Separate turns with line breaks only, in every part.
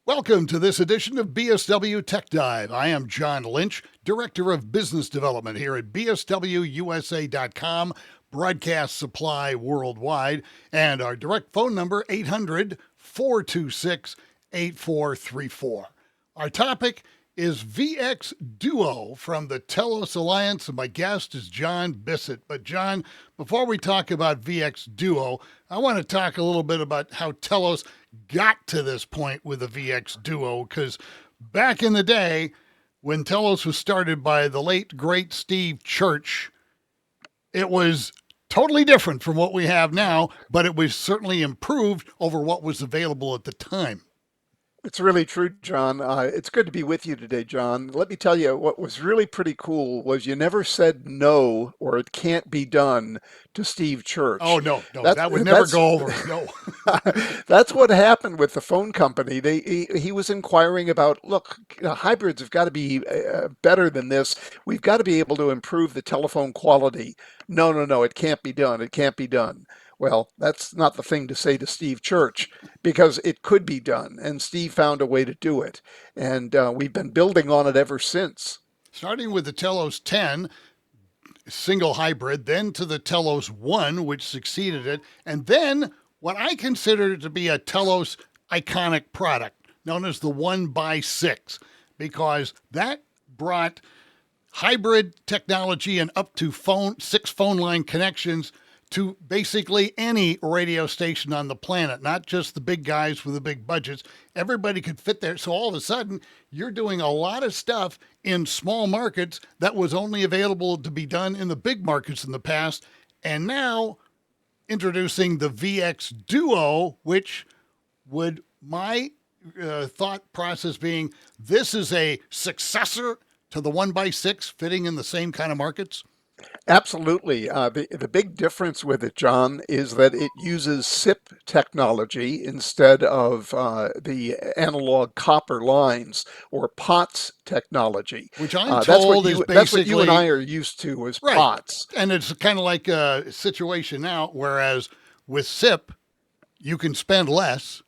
Welcome to this edition of BSW Tech Dive. I am John Lynch, Director of Business Development here at BSWUSA.com, broadcast supply worldwide, and our direct phone number 800-426-8434. Our topic is VX Duo from the Telos Alliance, and my guest is John Bisset. But John, before we talk about VX Duo, I want to talk a little bit about how Telos got to this point with the VX Duo, because back in the day, when Telos was started by the late, great Steve Church, it was totally different from what we have now, but it was certainly improved over what was available at the time.
It's really true, John. It's good to be with you today, John. Let me tell you, what was really pretty cool was you never said no or it can't be done to Steve
Oh,
Church.
no,
That's
that would never
that's
go over. No.
that's what happened with the phone company. He was inquiring about, look, hybrids have got to be better than this. We've got to be able to improve the telephone quality. No, no, no, it can't be done. It can't be done. Well, that's not the thing to say to Steve Church because it could be done, and Steve found a way to do it, and we've been building on it ever since.
Starting with the Telos 10, single hybrid, then to the Telos 1, which succeeded it, and then what I consider to be a Telos iconic product known as the 1x6, because that brought hybrid technology and up to six phone line connections to basically any radio station on the planet, not just the big guys with the big budgets. Everybody could fit there. So all of a sudden, you're doing a lot of stuff in small markets that was only available to be done in the big markets in the past. And now introducing the VX Duo, which would my thought process being this is a successor to the 1x6 fitting in the same kind of markets?
Absolutely. The big difference with it, John, is that it uses SIP technology instead of the analog copper lines or POTS technology.
Which I'm
That's what
told is
you and
basically
I are used to as
right.
POTS.
And it's kind of like a situation now, whereas with SIP, you can spend less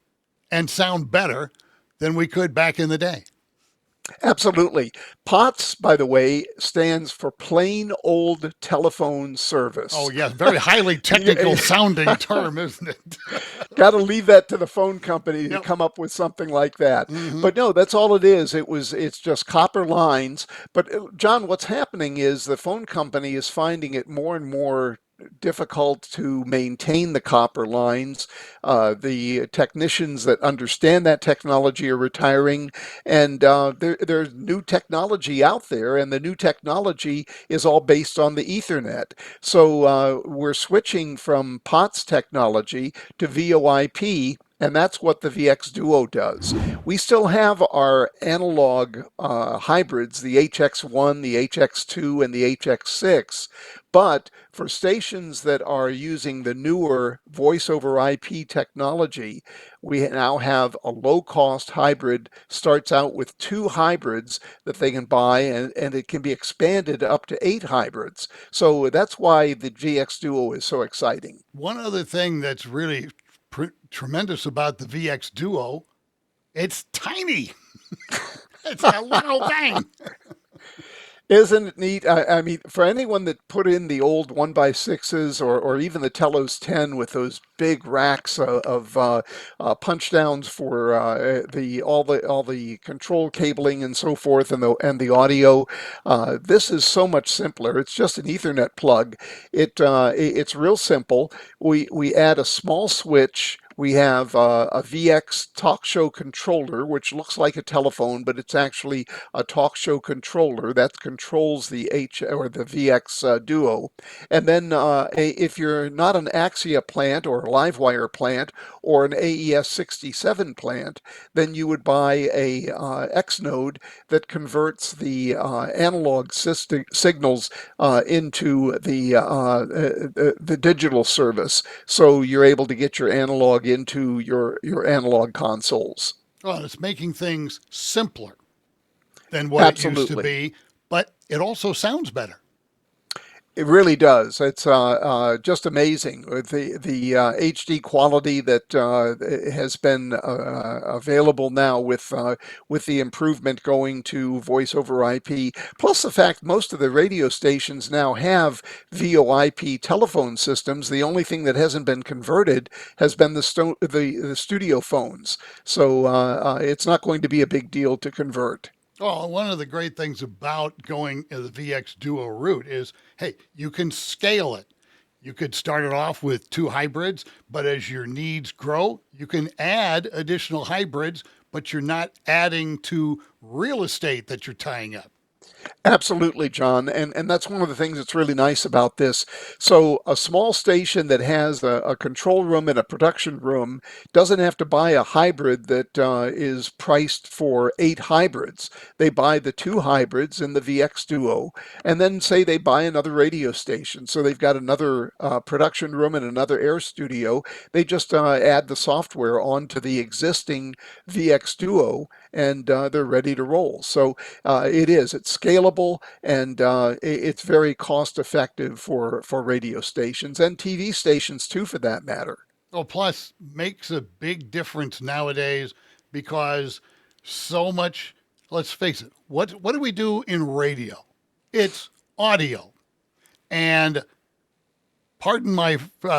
and sound better than we could back in the day.
Absolutely. POTS, by the way, stands for plain old telephone
Oh,
service.
yes. Very highly technical sounding term, isn't it?
Got to leave that to the phone company to
Yep.
come up with something like that.
Mm-hmm.
But no, that's all it is. It's just copper lines. But John, what's happening is the phone company is finding it more and more difficult to maintain the copper lines. The technicians that understand that technology are retiring, and there's new technology out there, and the new technology is all based on the Ethernet. So we're switching from POTS technology to VoIP, and that's what the VX Duo does. We still have our analog hybrids, the HX1, the HX2, and the HX6, but for stations that are using the newer voice over IP technology, we now have a low-cost hybrid, starts out with 2 hybrids that they can buy, and it can be expanded up to 8 hybrids. So that's why the VX Duo is so exciting.
One other thing that's really tremendous about the VX Duo, it's tiny. It's a little thing.
Isn't it neat? I mean, for anyone that put in the old 1x6s or even the Telos 10 with those big racks of punch downs for the all the control cabling and so forth and the audio, this is so much simpler. It's just an Ethernet plug. It's real simple. We add a small switch. We have a VX talk show controller, which looks like a telephone, but it's actually a talk show controller that controls the H or the VX Duo. And then if you're not an Axia plant or a Livewire plant or an AES 67 plant, then you would buy a X node that converts the analog signals into the digital service. So you're able to get your analog into your analog consoles.
Well, it's making things simpler than what it used to
Absolutely.
be, but it also sounds better.
It really does. It's just amazing with the HD quality that has been available now with the improvement going to voice over IP. Plus the fact most of the radio stations now have VoIP telephone systems. The only thing that hasn't been converted has been the studio phones. So it's not going to be a big deal to convert.
Well, one of the great things about going the VX Duo route is, hey, you can scale it. You could start it off with two hybrids, but as your needs grow, you can add additional hybrids, but you're not adding to real estate that you're tying up.
Absolutely, John. And that's one of the things that's really nice about this. So, a small station that has a control room and a production room doesn't have to buy a hybrid that is priced for 8 hybrids. They buy the 2 hybrids in the VX Duo, and then say they buy another radio station. So, they've got another production room and another air studio. They just add the software onto the existing VX Duo, and they're ready to roll. So, it's scalable, and it's very cost effective for radio stations and TV stations too, for that matter.
Well, plus makes a big difference nowadays because so much, let's face it, what do we do in radio? It's audio. And pardon my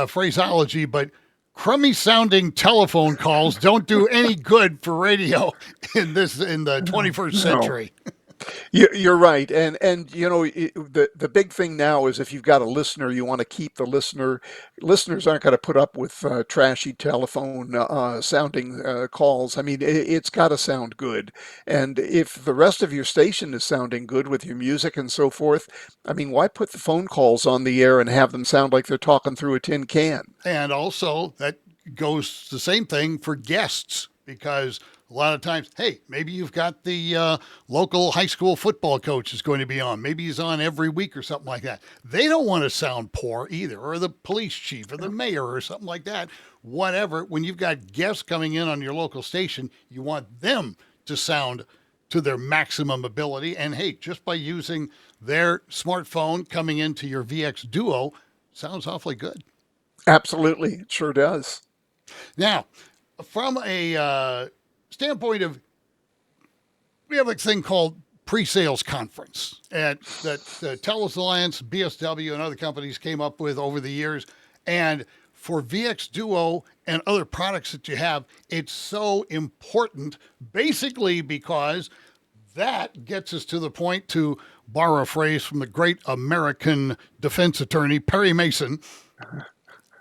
phraseology, but crummy sounding telephone calls don't do any good for radio in the 21st
No.
century.
You're right, and the big thing now is if you've got a listener, you want to keep the listener. Listeners aren't going to put up with trashy telephone sounding calls. I mean, it's got to sound good, and if the rest of your station is sounding good with your music and so forth, I mean, why put the phone calls on the air and have them sound like they're talking through a tin can?
And also, that goes the same thing for guests because a lot of times, hey, maybe you've got the local high school football coach is going to be on. Maybe he's on every week or something like that. They don't want to sound poor either, or the police chief or the mayor or something like that. Whatever. When you've got guests coming in on your local station, you want them to sound to their maximum ability. And hey, just by using their smartphone coming into your VX Duo, sounds awfully good.
Absolutely, it sure does.
Now, from a standpoint of, we have a thing called pre-sales conference at that the Telos Alliance, BSW, and other companies came up with over the years. And for VX Duo and other products that you have, it's so important, basically because that gets us to the point, to borrow a phrase from the great American defense attorney Perry Mason.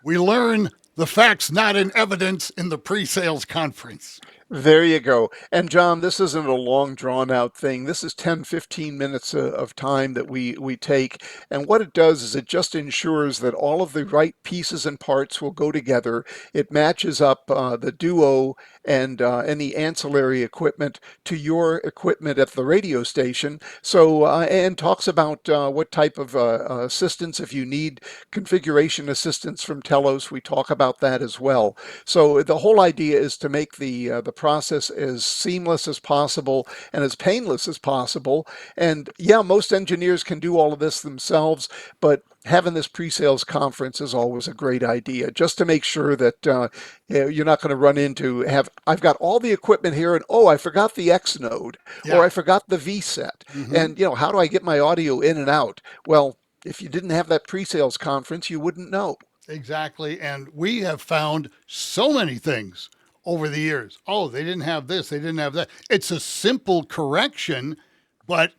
We learn the facts not in evidence in the pre-sales conference.
There you go. And John, this isn't a long drawn out thing. This is 10, 15 minutes of time that we take. And what it does is it just ensures that all of the right pieces and parts will go together. It matches up the Duo and any ancillary equipment to your equipment at the radio station. So, and talks about what type of assistance, if you need configuration assistance from Telos, we talk about that as well. So the whole idea is to make the process as seamless as possible and as painless as possible. And yeah, most engineers can do all of this themselves, but having this pre-sales conference is always a great idea, just to make sure that you're not going to run into I've got all the equipment here, and oh, I forgot the X node, or
Yeah.
I forgot the V set,
Hmm.
and how do I get my audio in and out? Well, if you didn't have that pre-sales conference, you wouldn't know.
Exactly. And we have found so many things over the years. Oh, they didn't have this, they didn't have that. It's a simple correction, but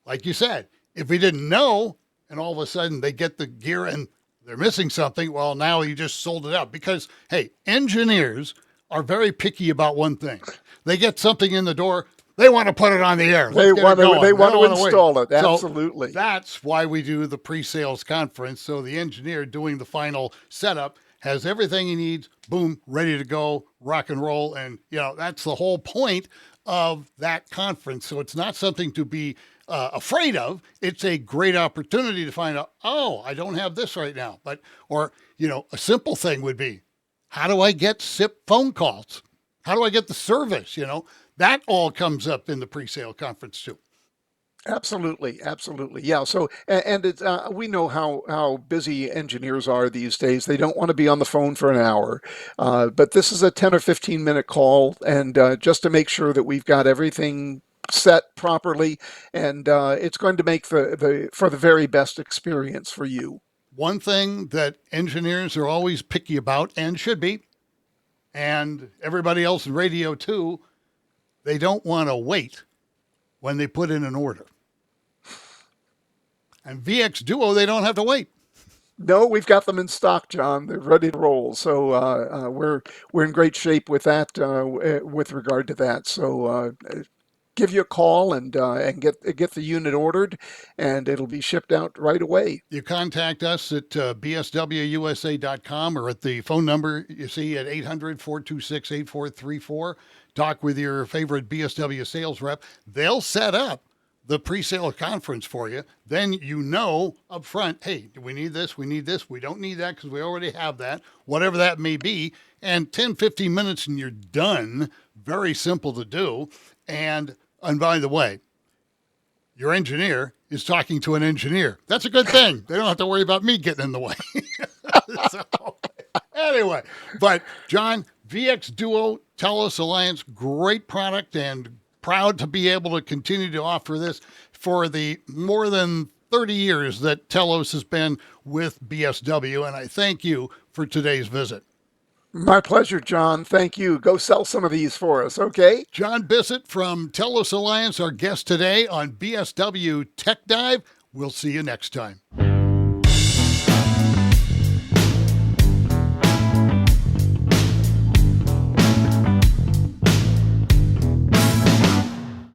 like you said, if we didn't know and all of a sudden they get the gear and they're missing something, well, now you just sold it out. Because, hey, engineers are very picky about one thing. They get something in the door, they want to put it on the air. Let's get it going.
They want
don't
to
want wait.
install it.
So
Absolutely.
that's why we do the pre-sales conference. So the engineer doing the final setup has everything he needs, boom, ready to go, rock and roll. And, that's the whole point of that conference. So it's not something to be afraid of. It's a great opportunity to find out, oh, I don't have this right now. Or, a simple thing would be, how do I get SIP phone calls? How do I get the service? That all comes up in the pre-sale conference too.
Absolutely, absolutely. Yeah. So, and it's we know how busy engineers are these days. They don't want to be on the phone for an hour, but this is a 10 or 15 minute call, and just to make sure that we've got everything set properly, and it's going to make the for the very best experience for you.
One thing that engineers are always picky about, and should be, and everybody else in radio too, they don't want to wait when they put in an order. And VX Duo, they don't have to wait.
No, we've got them in stock, John. They're ready to roll. So we're in great shape with that, with regard to that. So give you a call and get the unit ordered, and it'll be shipped out right away.
You contact us at bswusa.com or at the phone number you see at 800-426-8434. Talk with your favorite BSW sales rep. They'll set up the pre-sale conference for you. Then you know up front, hey, do we need this? We need this. We don't need that because we already have that, whatever that may be. And 10, 15 minutes and you're done. Very simple to do. And by the way, your engineer is talking to an engineer. That's a good thing. They don't have to worry about me getting in the way. So, anyway, but John, VX Duo, Telos Alliance, great product and proud to be able to continue to offer this for the more than 30 years that Telos has been with BSW. And I thank you for today's visit.
My pleasure, John. Thank you. Go sell some of these for us, okay?
John Bisset from Telos Alliance, our guest today on BSW Tech Dive. We'll see you next time.